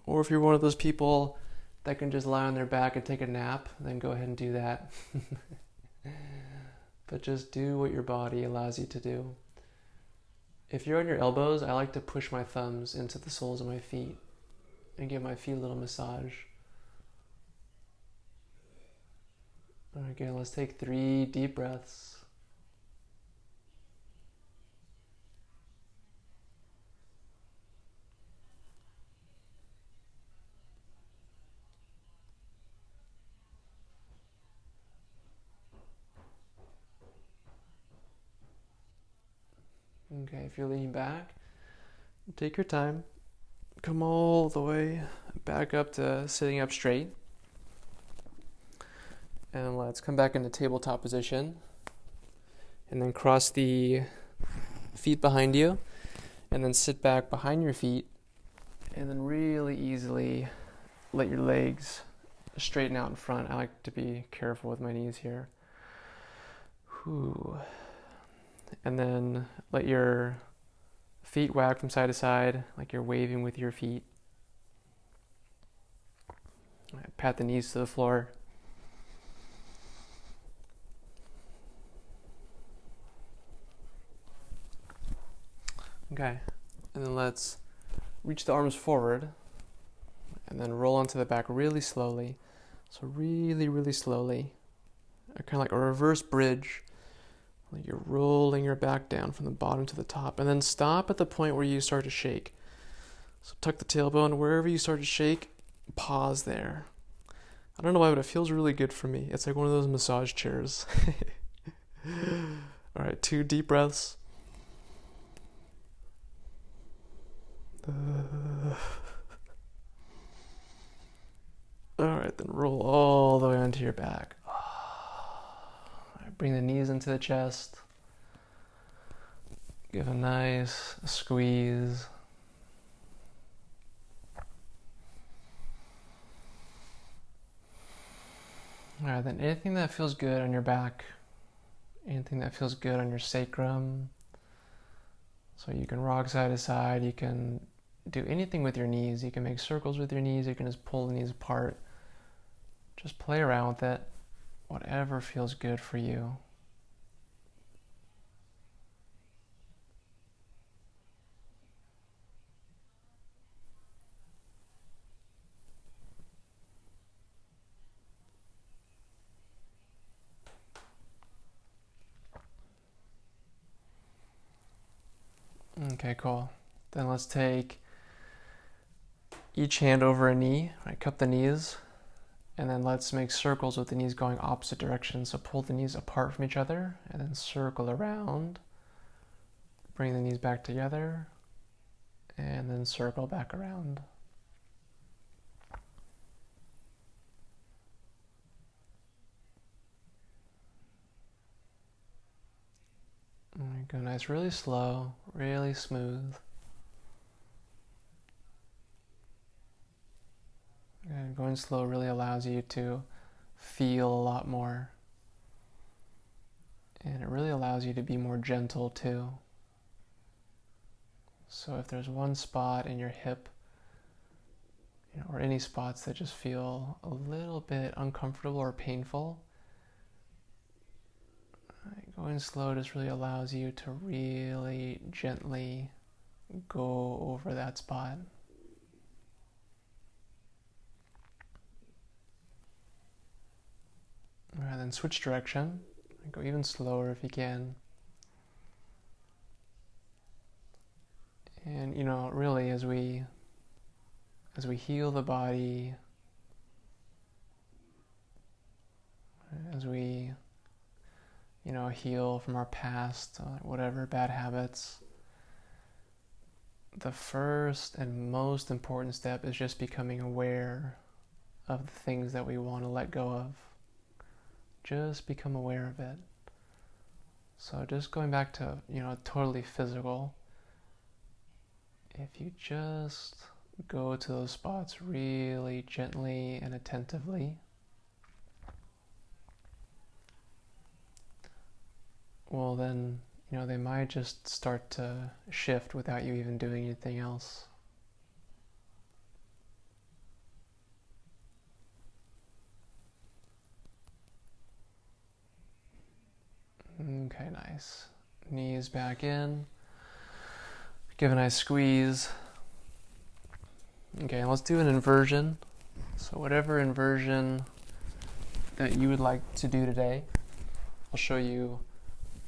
Or if you're one of those people that can just lie on their back and take a nap, then go ahead and do that. But just do what your body allows you to do. If you're on your elbows, I like to push my thumbs into the soles of my feet and give my feet a little massage. All right, good. Let's take 3 deep breaths. Okay, if you're leaning back, take your time. Come all the way back up to sitting up straight. And let's come back into tabletop position. And then cross the feet behind you. And then sit back behind your feet. And then really easily let your legs straighten out in front. I like to be careful with my knees here. Whew. And then let your feet wag from side to side, like you're waving with your feet. Pat the knees to the floor. Okay, and then let's reach the arms forward and then roll onto the back really slowly. So really, really slowly. Kind of like a reverse bridge. Like you're rolling your back down from the bottom to the top, and then stop at the point where you start to shake. So tuck the tailbone. Wherever you start to shake, pause there. I don't know why, but it feels really good for me. It's like one of those massage chairs. All right, 2 deep breaths. All right, then roll all the way onto your back. Bring the knees into the chest. Give a nice squeeze. All right, then anything that feels good on your back, anything that feels good on your sacrum. So you can rock side to side, you can do anything with your knees. You can make circles with your knees, you can just pull the knees apart. Just play around with it. Whatever feels good for you. Okay, cool. Then let's take each hand over a knee, right? Cup the knees, and then let's make circles with the knees going opposite directions. So pull the knees apart from each other, and then circle around. Bring the knees back together, and then circle back around. All right, go nice, really slow, really smooth. And going slow really allows you to feel a lot more. And it really allows you to be more gentle too. So if there's one spot in your hip, or any spots that just feel a little bit uncomfortable or painful, going slow just really allows you to really gently go over that spot. All right, then switch direction. Go even slower if you can. And really as we heal the body, as we heal from our past, whatever bad habits, the first and most important step is just becoming aware of the things that we want to let go of. Just become aware of it. So just going back to, totally physical, if you just go to those spots really gently and attentively, well then, they might just start to shift without you even doing anything else. Okay, nice. Knees back in. Give a nice squeeze. Okay, let's do an inversion. So whatever inversion that you would like to do today, I'll show you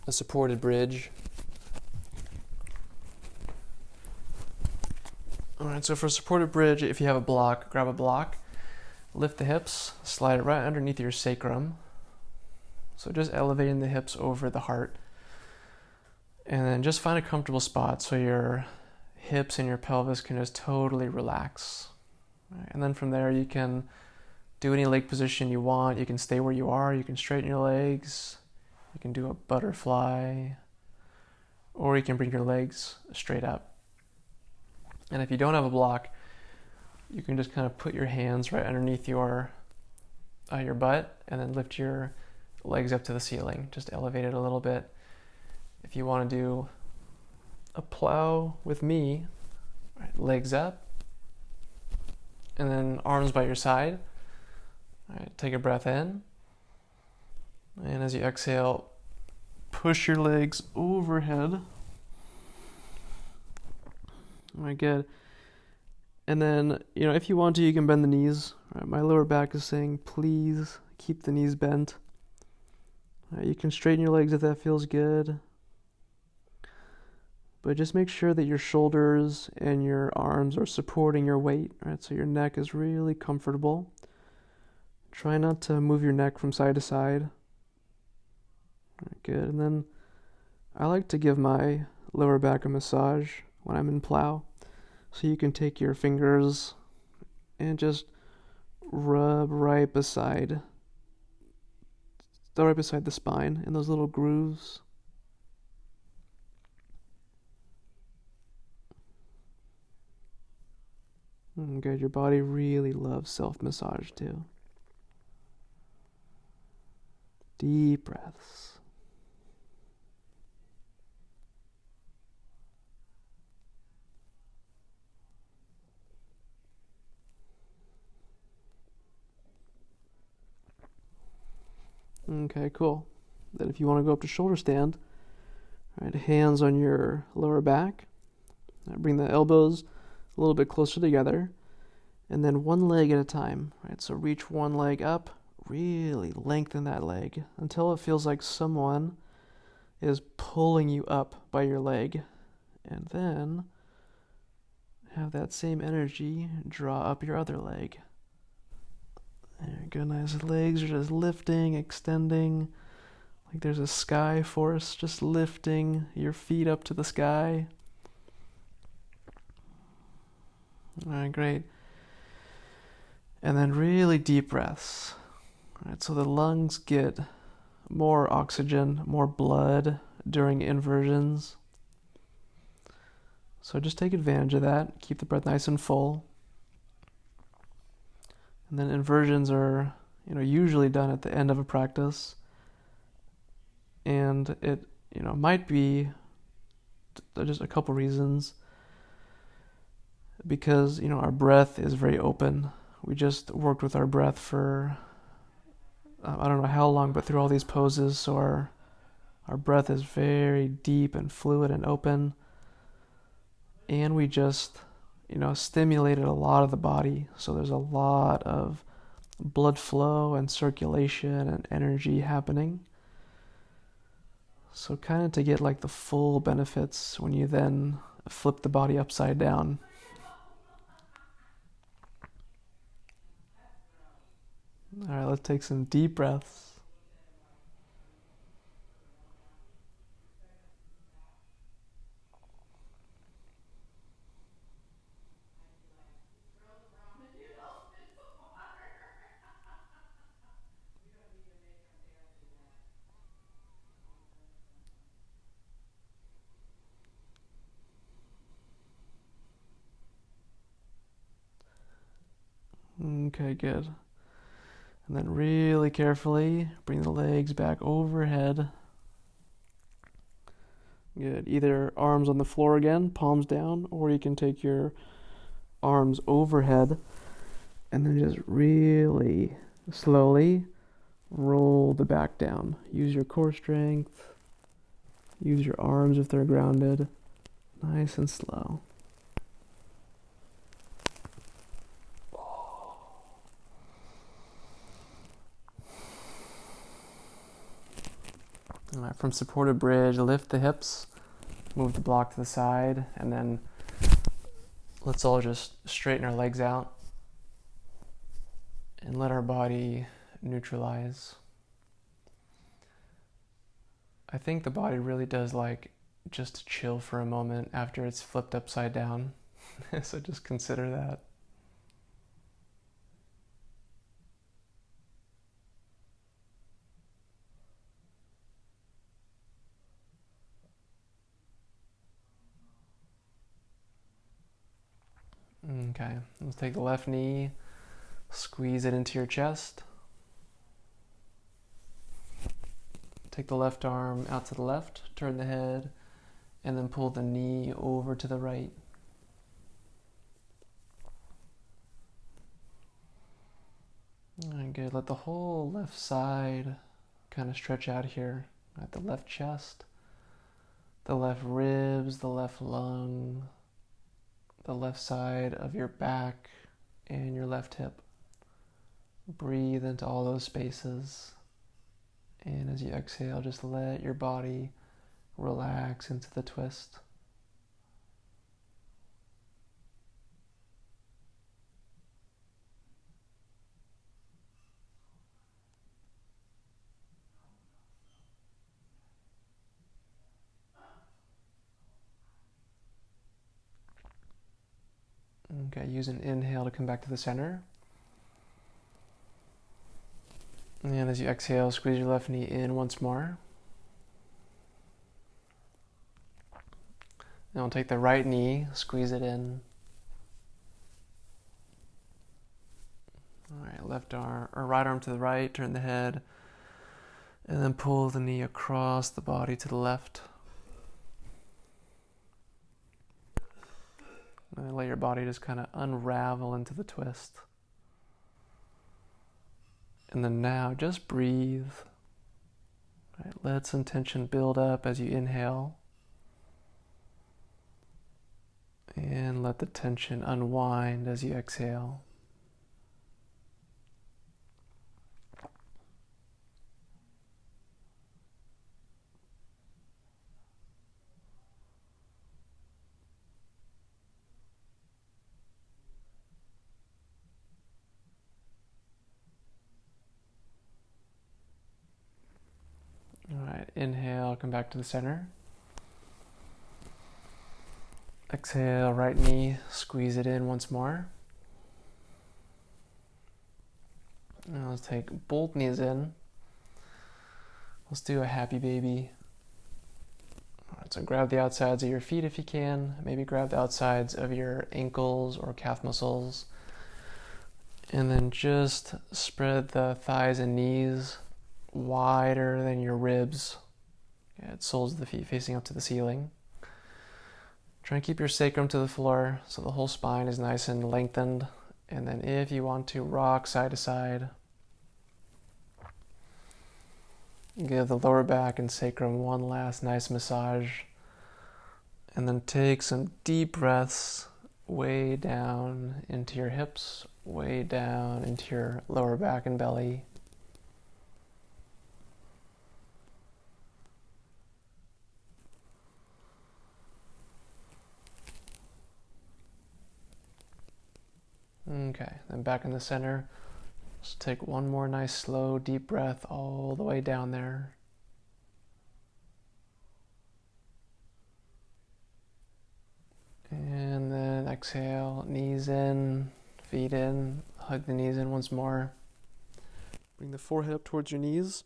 a supported bridge. Alright, so for a supported bridge, if you have a block, grab a block, lift the hips, slide it right underneath your sacrum. So just elevating the hips over the heart. And then just find a comfortable spot so your hips and your pelvis can just totally relax. Right? And then from there you can do any leg position you want. You can stay where you are. You can straighten your legs. You can do a butterfly. Or you can bring your legs straight up. And if you don't have a block, you can just kind of put your hands right underneath your butt and then lift your legs up to the ceiling. Just elevate it a little bit. If you want to do a plow with me, right, legs up, and then arms by your side. All right, take a breath in. And as you exhale, push your legs overhead. All right, good. And then, if you want to, you can bend the knees. All right, my lower back is saying, please keep the knees bent. All right, you can straighten your legs if that feels good. But just make sure that your shoulders and your arms are supporting your weight, right? So your neck is really comfortable. Try not to move your neck from side to side. All right, good. And then I like to give my lower back a massage when I'm in plow. So you can take your fingers and just rub right beside the spine in those little grooves. Good, your body really loves self-massage too. Deep breaths. Okay, cool. Then if you want to go up to shoulder stand, right, hands on your lower back. Bring the elbows a little bit closer together, and then one leg at a time, right? So reach one leg up, really lengthen that leg until it feels like someone is pulling you up by your leg, And then have that same energy draw up your other leg. There you go, nice. Legs are just lifting, extending, like there's a sky force just lifting your feet up to the sky. All right, great. And then really deep breaths. All right, so the lungs get more oxygen, more blood during inversions. So just take advantage of that. Keep the breath nice and full. And then inversions are, usually done at the end of a practice. And it, might be just a couple reasons. Because, our breath is very open. We just worked with our breath for, I don't know how long, but through all these poses. So our breath is very deep and fluid and open. And we just, stimulated a lot of the body. So there's a lot of blood flow and circulation and energy happening. So kind of to get like the full benefits when you then flip the body upside down. All right, let's take some deep breaths. Okay, good. And then really carefully bring the legs back overhead. Good. Either arms on the floor again, palms down, or you can take your arms overhead and then just really slowly roll the back down. Use your core strength. Use your arms if they're grounded. Nice and slow. All right, from supported bridge, lift the hips, move the block to the side, and then let's all just straighten our legs out and let our body neutralize. I think the body really does like just to chill for a moment after it's flipped upside down. So just consider that. Okay, let's take the left knee, squeeze it into your chest. Take the left arm out to the left, turn the head, and then pull the knee over to the right. All right, good. Let the whole left side kind of stretch out here. At the left chest, the left ribs, the left lung, the left side of your back, and your left hip. Breathe into all those spaces. And as you exhale, just let your body relax into the twist. Okay, use an inhale to come back to the center. And as you exhale, squeeze your left knee in once more. And we'll take the right knee, squeeze it in. All right, left arm or right arm to the right, turn the head, and then pull the knee across the body to the left. And let your body just kind of unravel into the twist. And then now just breathe. Right, let some tension build up as you inhale. And let the tension unwind as you exhale. Alright, inhale, come back to the center. Exhale, right knee, squeeze it in once more. Now let's take both knees in. Let's do a happy baby. Alright, so grab the outsides of your feet if you can. Maybe grab the outsides of your ankles or calf muscles. And then just spread the thighs and knees wider than your ribs. Soles of the feet facing up to the ceiling. Try and keep your sacrum to the floor so the whole spine is nice and lengthened. And then if you want to, rock side to side. Give the lower back and sacrum one last nice massage. And then take some deep breaths way down into your hips, way down into your lower back and belly. Okay, then back in the center. Just take one more nice slow deep breath all the way down there. And then exhale, knees in, feet in, hug the knees in once more. Bring the forehead up towards your knees,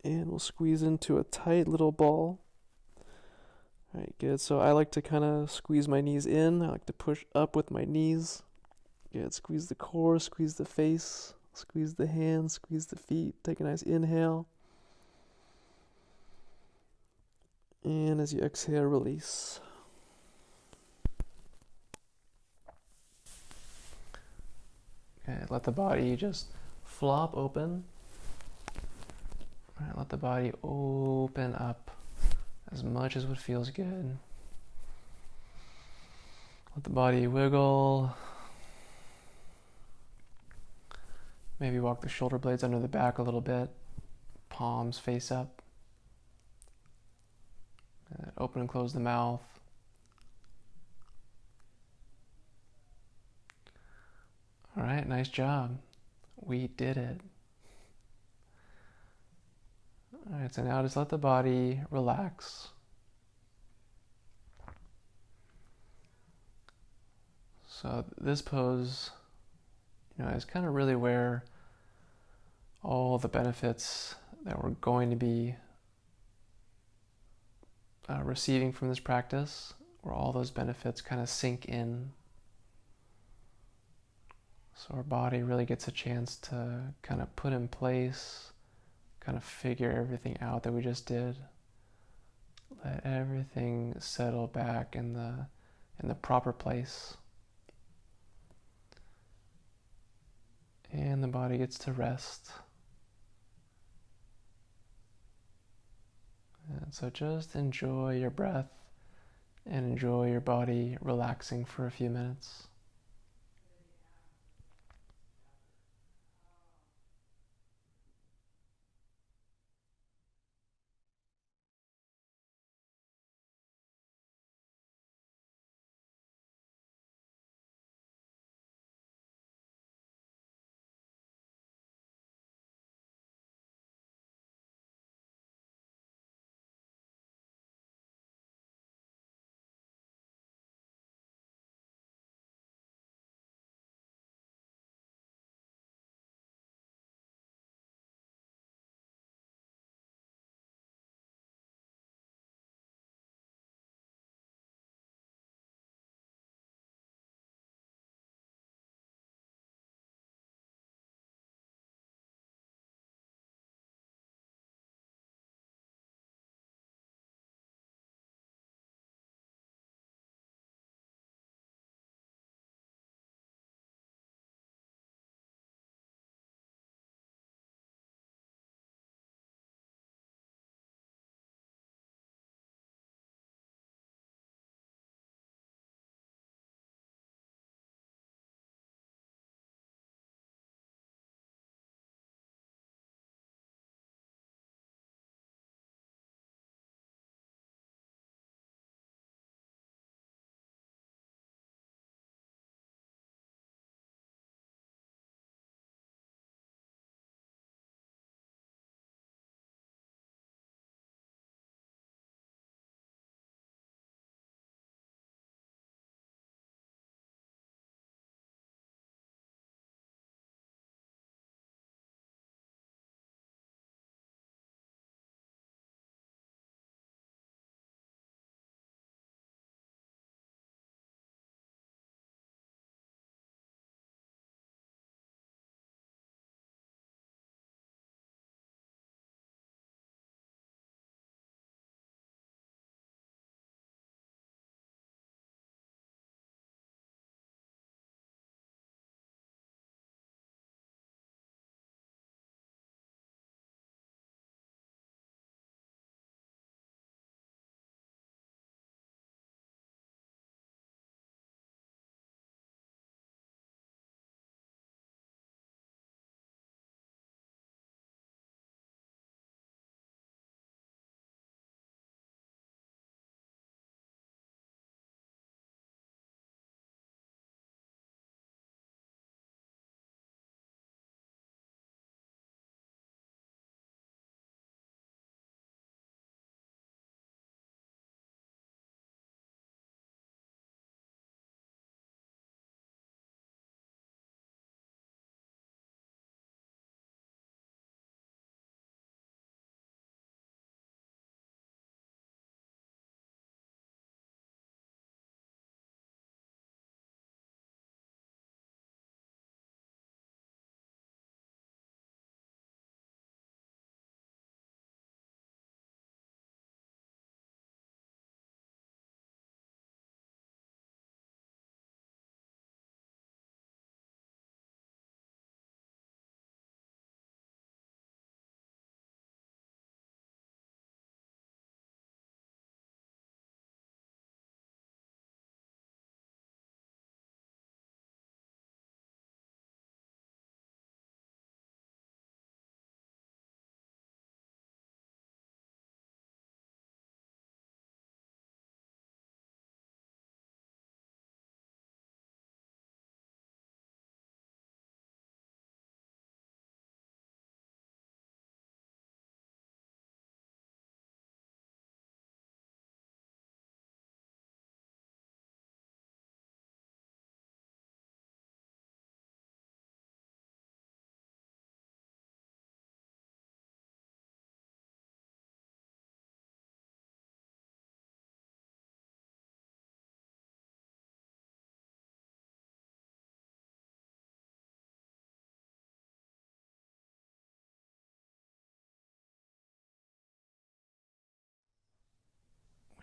and we'll squeeze into a tight little ball. All right, good. So I like to kind of squeeze my knees in. I like to push up with my knees. Good. Squeeze the core, squeeze the face, squeeze the hands, squeeze the feet. Take a nice inhale. And as you exhale, release. Okay, let the body just flop open. All right, let the body open up as much as what feels good. Let the body wiggle. Maybe walk the shoulder blades under the back a little bit. Palms face up. And open and close the mouth. All right, nice job. We did it. All right, so now just let the body relax. So this pose, is kind of really where all the benefits that we're going to be receiving from this practice, where all those benefits kind of sink in. So our body really gets a chance to kind of put in place, kind of figure everything out that we just did. Let everything settle back in the proper place. And the body gets to rest. And so just enjoy your breath and enjoy your body relaxing for a few minutes.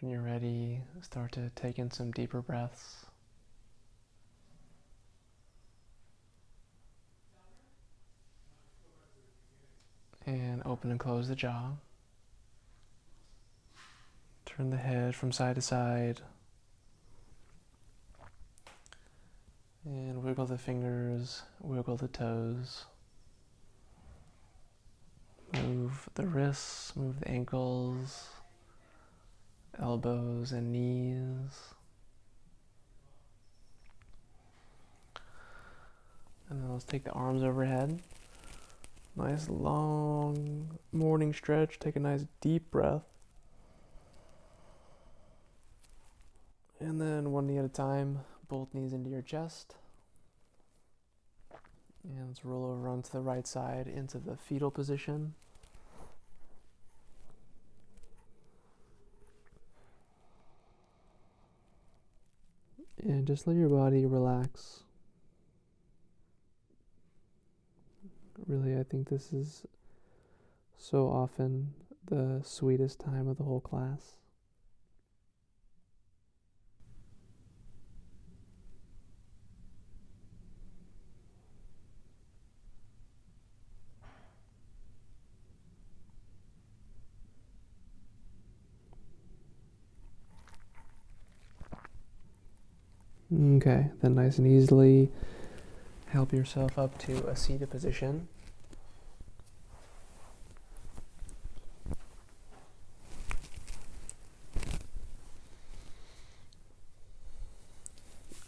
When you're ready, start to take in some deeper breaths. And open and close the jaw. Turn the head from side to side. And wiggle the fingers, wiggle the toes. Move the wrists, move the ankles, elbows and knees. And then let's take the arms overhead. Nice long morning stretch. Take a nice deep breath. And then one knee at a time, both knees into your chest. And let's roll over onto the right side into the fetal position. And just let your body relax. Really, I think this is so often the sweetest time of the whole class. Okay, then nice and easily help yourself up to a seated position.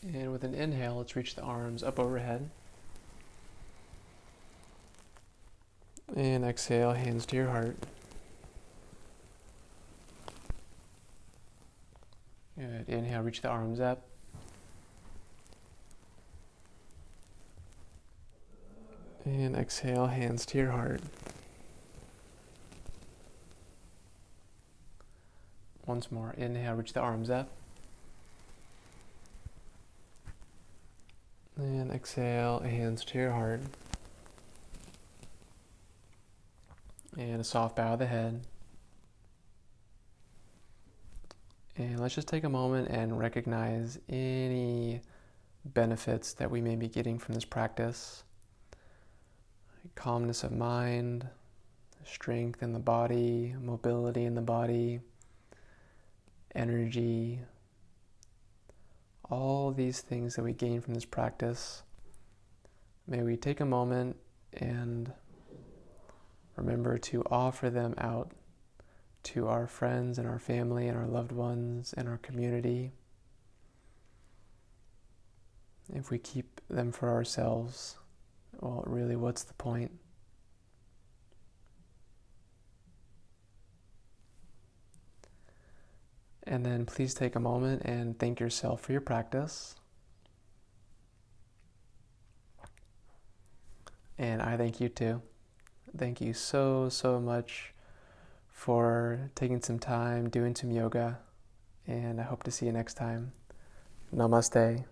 And with an inhale, let's reach the arms up overhead. And exhale, hands to your heart. Good. Inhale, reach the arms up. And exhale, hands to your heart. Once more, inhale, reach the arms up. And exhale, hands to your heart. And a soft bow of the head. And let's just take a moment and recognize any benefits that we may be getting from this practice. Calmness of mind, strength in the body, mobility in the body, energy, all these things that we gain from this practice. May we take a moment and remember to offer them out to our friends and our family and our loved ones and our community. If we keep them for ourselves, well, really, what's the point? And then please take a moment and thank yourself for your practice. And I thank you too. Thank you so much for taking some time, doing some yoga, and I hope to see you next time. Namaste.